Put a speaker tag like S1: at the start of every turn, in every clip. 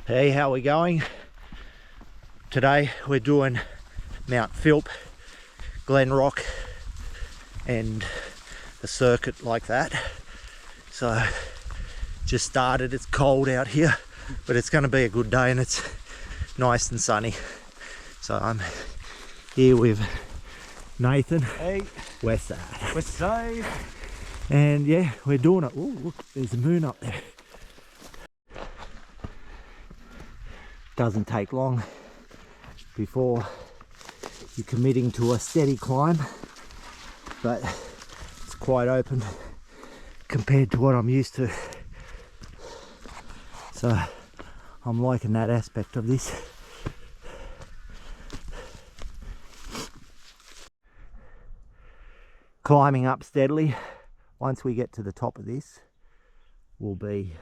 S1: Hey, how are we going? Today we're doing Mt Philp, Glen Rock and a circuit like that. So just started, it's cold out here, but it's going to be a good day and it's nice and sunny. So I'm here with Nathan.
S2: Hey.
S1: West side.
S2: West side.
S1: And yeah, we're doing it. Oh, look, there's the moon up there. Doesn't take long before you're committing to a steady climb, but it's quite open compared to what I'm used to. So I'm liking that aspect of this. Climbing up steadily. Once we get to the top of this, will be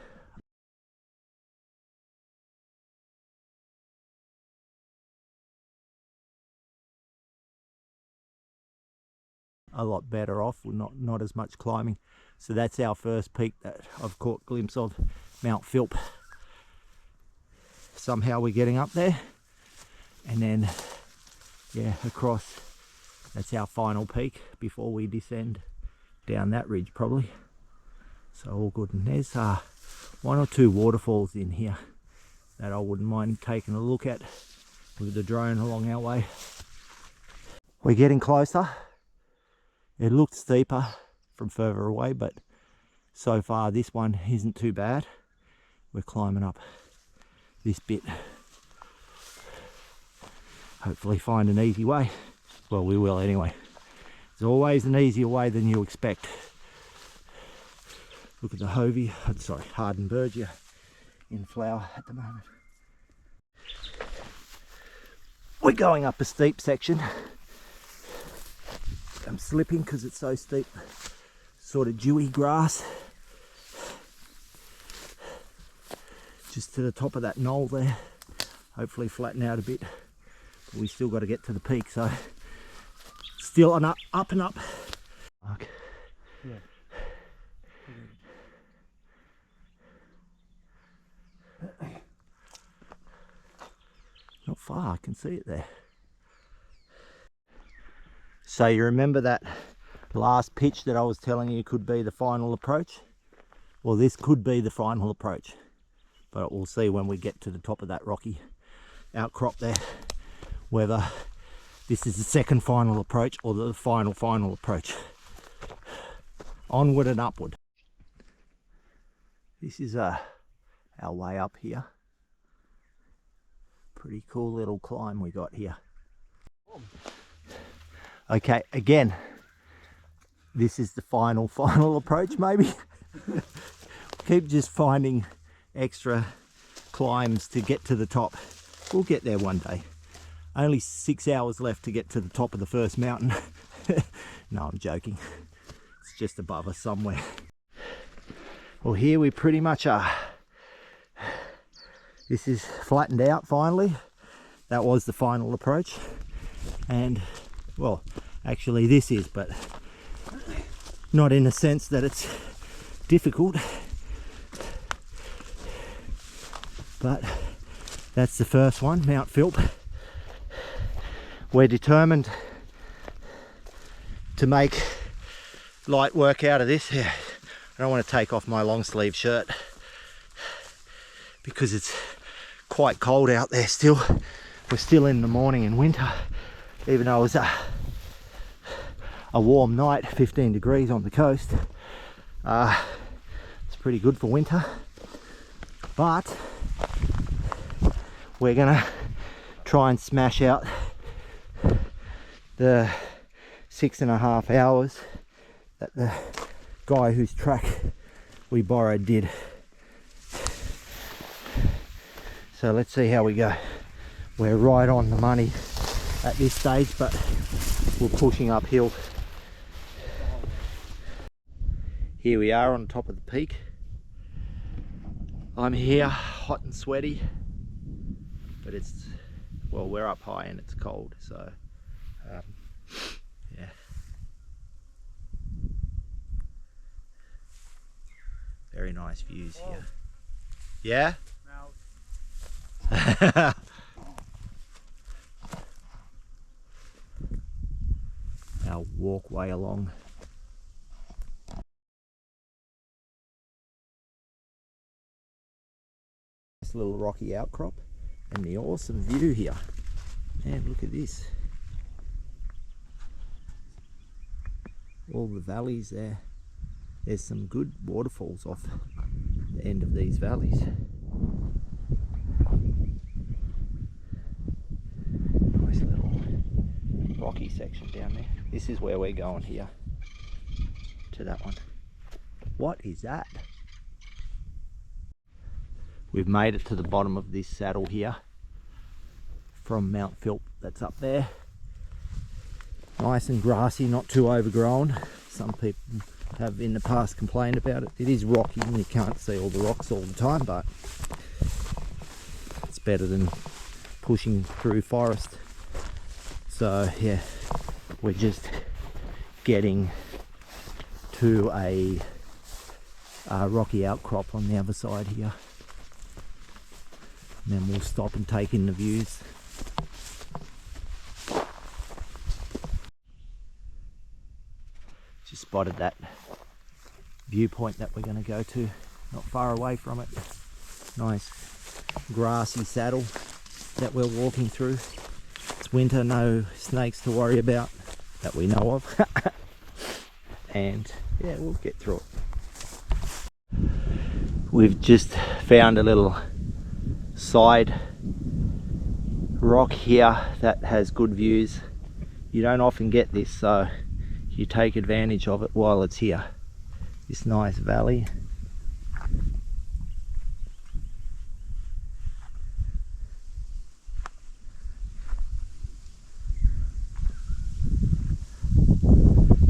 S1: a lot better off, not as much climbing. So that's our first peak that I've caught a glimpse of, Mt Philp. Somehow we're getting up there, and then yeah, across, that's our final peak before we descend down that ridge probably. So all good. And there's one or two waterfalls in here that I wouldn't mind taking a look at with the drone along our way. We're getting closer. It looked steeper from further away, but so far this one isn't too bad. We're climbing up this bit. Hopefully find an easy way. Well, we will anyway. There's always an easier way than you expect. Look at the Hardenbergia in flower at the moment. We're going up a steep section. I'm slipping because it's so steep. Sort of dewy grass. Just to the top of that knoll there. Hopefully flatten out a bit. But we still got to get to the peak, so still an up and up. Okay.
S2: Yeah.
S1: Not far, I can see it there. So you remember that last pitch that I was telling you could be the final approach? Well, this could be the final approach, but we'll see when we get to the top of that rocky outcrop there, whether this is the second final approach or the final approach. Onward and upward. This is our way up here. Pretty cool little climb we got here. Okay, again, this is the final approach maybe. Keep just finding extra climbs to get to the top. We'll get there one day. Only 6 hours left to get to the top of the first mountain. No, I'm joking. It's just above us somewhere. Well, here we pretty much are. This is flattened out finally. That was the final approach. And, well, actually this is, but not in the sense that it's difficult. But that's the first one, Mt Philp. We're determined to make light work out of this. Yeah, I don't want to take off my long sleeve shirt because it's quite cold out there still. We're still in the morning in winter, even though it was a warm night, 15 degrees on the coast. It's pretty good for winter, but we're gonna try and smash out the 6.5 hours that the guy whose track we borrowed did. So let's see how we go. We're right on the money at this stage, but we're pushing uphill. Here we are on top of the peak. I'm here, hot and sweaty, but it's, well, we're up high and it's cold, so yeah. Very nice views here. Yeah? Our walkway along. This little rocky outcrop and the awesome view here. Man, look at this. All the valleys there. There's some good waterfalls off the end of these valleys. Nice little rocky section down there. This is where we're going here. To that one. What is that? We've made it to the bottom of this saddle here from Mt Philp, that's up there. Nice and grassy, not too overgrown. Some people have in the past complained about it. It is rocky and you can't see all the rocks all the time, but it's better than pushing through forest. So yeah, we're just getting to a rocky outcrop on the other side here. And then we'll stop and take in the views. Just spotted that viewpoint that we're going to go to, not far away from it. Nice grassy saddle that we're walking through. It's winter, no snakes to worry about that we know of. And yeah, we'll get through it. We've just found a little side rock here that has good views. You don't often get this, so you take advantage of it while it's here. This nice valley.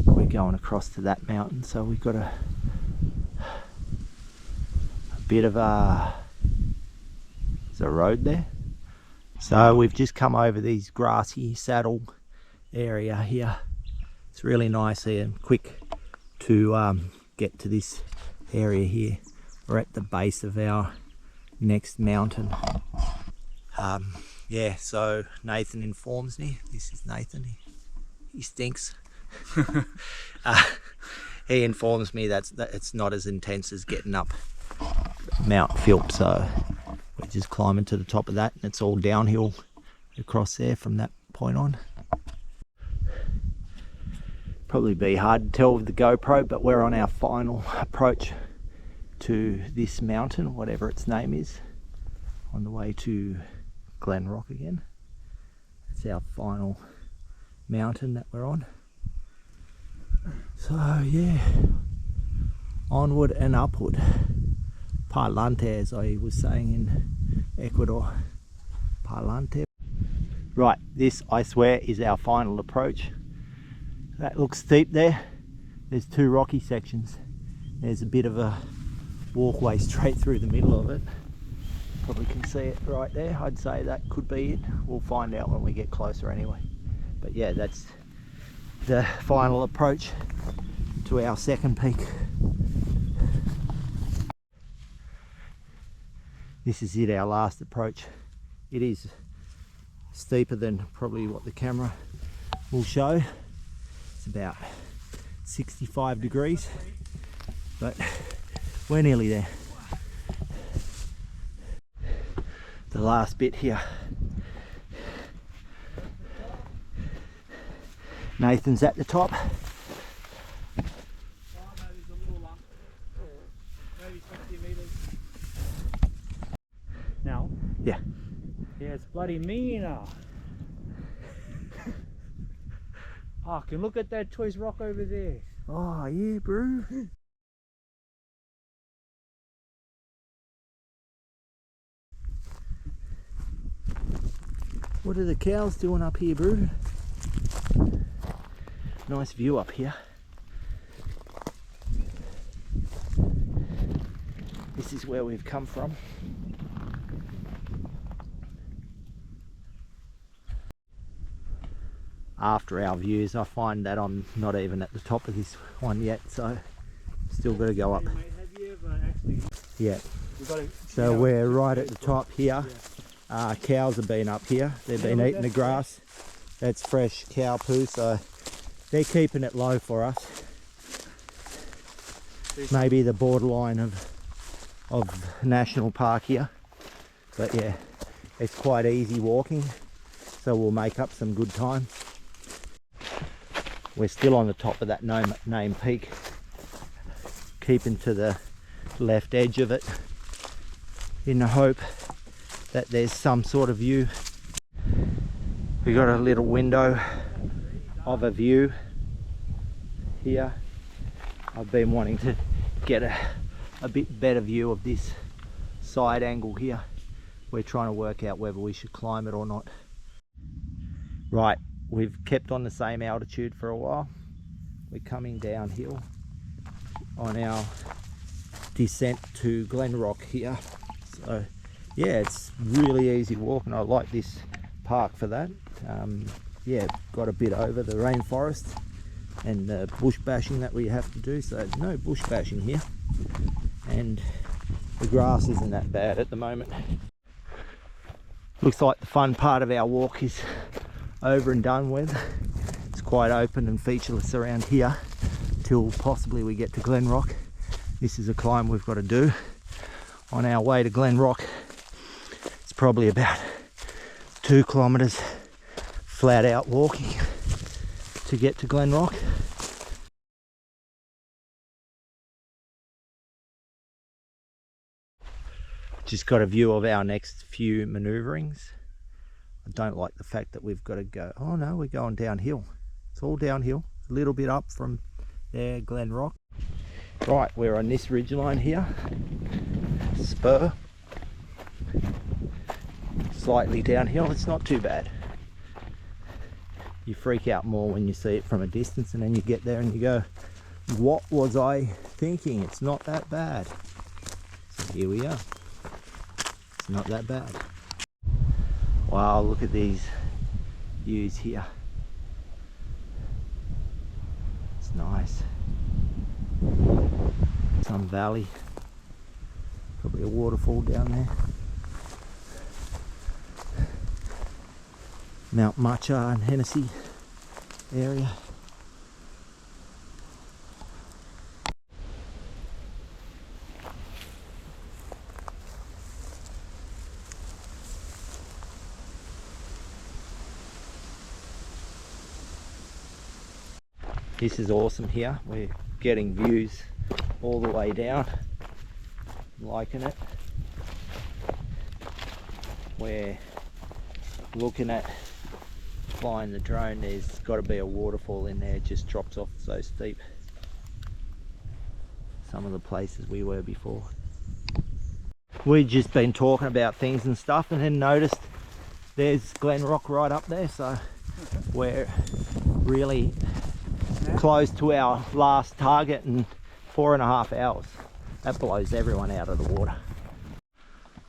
S1: We're going across to that mountain, so we've got a bit of a road there. So we've just come over these grassy saddle area here. It's really nice here and quick to get to this area here. We're at the base of our next mountain. Yeah, so Nathan informs me, this is Nathan, he stinks. He informs me that it's not as intense as getting up Mt Philp, so we're just climbing to the top of that and it's all downhill across there from that point on. Probably be hard to tell with the GoPro, but we're on our final approach to this mountain, whatever its name is, on the way to Glen Rock again. It's our final mountain that we're on. So yeah, onward and upward. Parlante, as I was saying in Ecuador. Parlante. Right, this I swear is our final approach. That looks steep there. There's two rocky sections. There's a bit of a walkway straight through the middle of it. Probably can see it right there. I'd say that could be it. We'll find out when we get closer anyway. But yeah, that's the final approach to our second peak. This is it, our last approach. It is steeper than probably what the camera will show. It's about 65 degrees, but we're nearly there. The last bit here. Nathan's at the top.
S2: Now?
S1: Yeah.
S2: Yeah, it's bloody mean now. Oh, I can look at that choice rock over there.
S1: Oh yeah, bro. What are the cows doing up here, bro? Nice view up here. This is where we've come from. After our views, I find that I'm not even at the top of this one yet, so still got to go up.
S2: Hey, mate, have you ever actually...
S1: Yeah.
S2: We've got to,
S1: So we're right at the top here. Cows have been up here. They've been eating the grass. That's fresh cow poo, so they're keeping it low for us. Maybe the borderline of national park here. But yeah, it's quite easy walking, so we'll make up some good time. We're still on the top of that name peak, keeping to the left edge of it in the hope that there's some sort of view. We got a little window of a view here. I've been wanting to get a bit better view of this side angle here. We're trying to work out whether we should climb it or not. Right, we've kept on the same altitude for a while. We're coming downhill on our descent to Glen Rock here. So yeah, it's really easy walking. I like this park for that. Yeah, got a bit over the rainforest and the bush bashing that we have to do, so no bush bashing here, and the grass isn't that bad at the moment. Looks like the fun part of our walk is over and done with. It's quite open and featureless around here till possibly we get to Glen Rock. This is a climb we've got to do on our way to Glen Rock. It's probably about 2 kilometers flat out walking to get to Glen Rock. Just got a view of our next few maneuverings. I don't like the fact that we've got to go, oh no, we're going downhill. It's all downhill, a little bit up from there, Glen Rock. Right, we're on this ridgeline here, spur, slightly downhill. It's not too bad. You freak out more when you see it from a distance, and then you get there and you go, what was I thinking? It's not that bad. So here we are. It's not that bad. Wow, look at these views here. It's nice. Some valley, probably a waterfall down there. Mount Macha and Hennessy area. This is awesome here. We're getting views all the way down. I'm liking it. We're looking at flying the drone. There's got to be a waterfall in there. It just drops off so steep. Some of the places we were before. We've just been talking about things and stuff, and then noticed there's Glen Rock right up there, so we're really close to our last target in 4.5 hours. That blows everyone out of the water.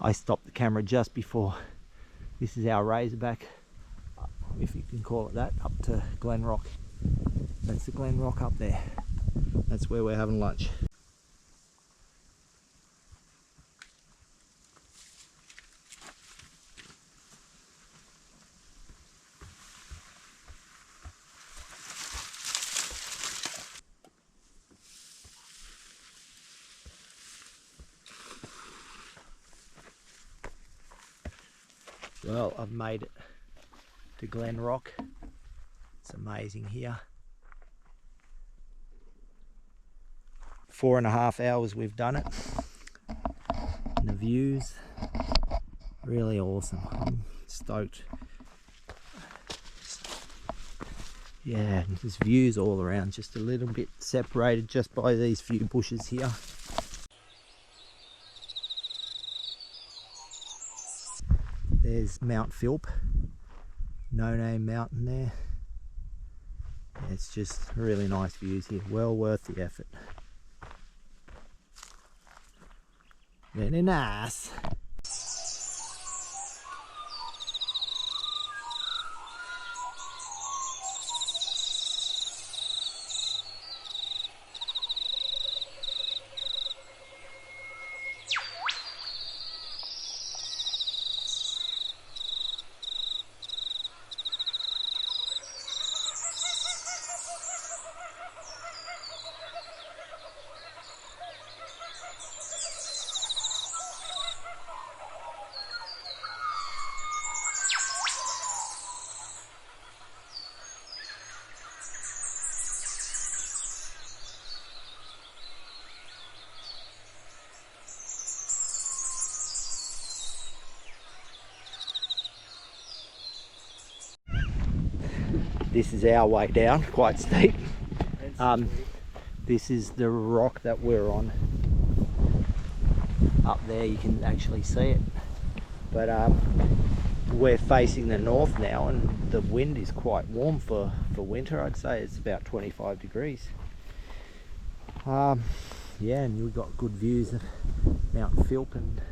S1: I stopped the camera just before. This is our Razorback, if you can call it that, up to Glen Rock. That's the Glen Rock up there. That's where we're having lunch. Well, I've made it to Glen Rock. It's amazing here. 4.5 hours we've done it. And the views, really awesome. I'm stoked. Yeah, there's views all around, just a little bit separated just by these few bushes here. There's Mt Philp, no name mountain there. It's just really nice views here, well worth the effort. Very nice. This is our way down, quite steep.
S2: And
S1: This is the rock that we're on. Up there you can actually see it. But we're facing the north now, and the wind is quite warm for winter. I'd say it's about 25 degrees. Yeah, and we've got good views of Mount Philp and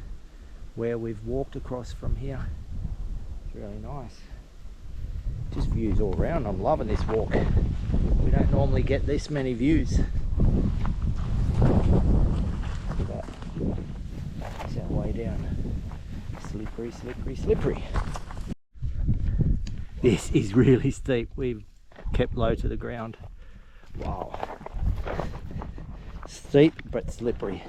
S1: where we've walked across from here. It's really nice. Just views all around. I'm loving this walk. We don't normally get this many views. Look at that. That's our way down. Slippery, slippery, slippery. This is really steep. We've kept low to the ground. Wow. Steep but slippery.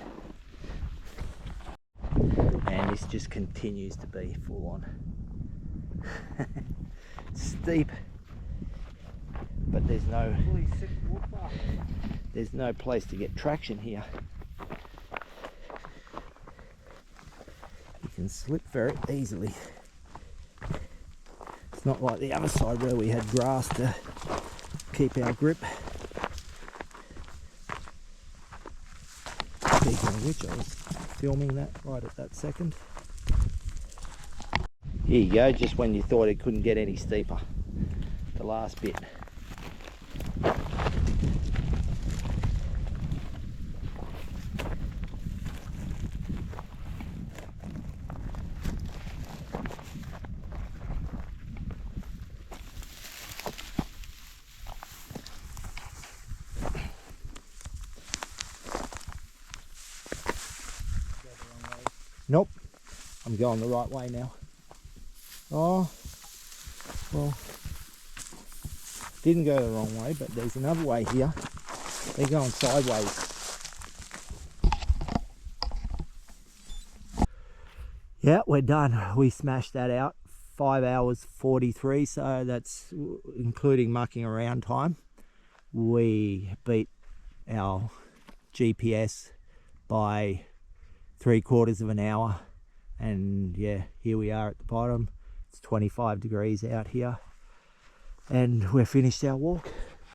S1: And this just continues to be full on. Steep, but there's no place to get traction here. You can slip very easily. It's not like the other side where we had grass to keep our grip. Speaking of which, I was filming that right at that second. Here you go, just when you thought it couldn't get any steeper. The last bit. Nope, I'm going the right way now. Oh, well, didn't go the wrong way, but there's another way here. They're going sideways. Yeah, we're done. We smashed that out. 5 hours 43, so that's including mucking around time. We beat our GPS by 3/4 of an hour, and yeah, here we are at the bottom. It's 25 degrees out here, and we're finished our walk.